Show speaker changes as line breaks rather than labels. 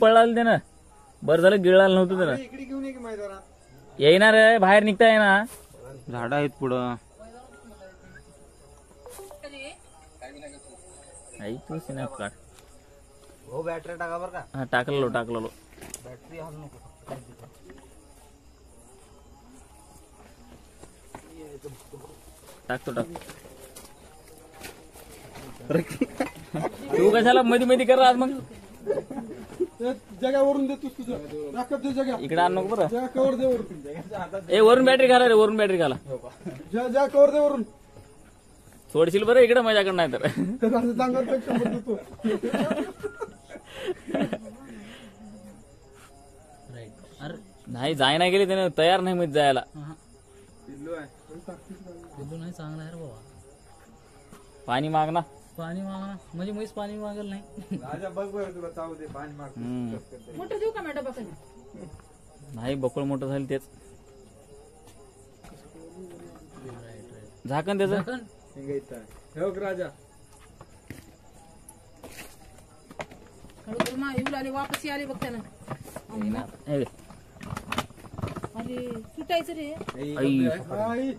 पळाल ते ना. बरं झालं गिळालं नव्हतं त्याला.
इकडे घेऊन ये की मैदानात.
येणार आहे बाहेर निघता येणार. झाडं आहेत पुढं. तू स्नॅप काढ.
हो बॅटरी टाका बरं का.
हा टाकलेलो
बॅटरी हल नको.
टाकतो. तू कशाला मध्ये मध्ये कर आज मग.
जगावरून देतोस तुझं राखत दे जगा.
इकडे आण नको बरं.
जगा कवर दे वरून.
ए वरून बॅटरी घाला रे. वरून बॅटरी घाला.
जगा कवर दे वरून.
सोडशील बरं इकडे माझ्याकडे नाही तर.
चांगल्यापेक्षा म्हणतो
नाही जाय नाही गेले त्याने. तयार नाही मध्ये जायला.
नाही चांगला आहे रे बाबा.
पाणी माग ना.
पाणी मागणं म्हणजे म्हैस पाणी मागेल नाही.
राजा बघ बरं तुला चावू दे पाणी माग.
मोठं देऊ का मॅडम बघा.
नाही बकळ मोठं झालं तेच. झाकण त्याचं.
राजा
येऊ आले वापस आले बघ त्यानं.
हे
अरे सुटायचं रे.
आई.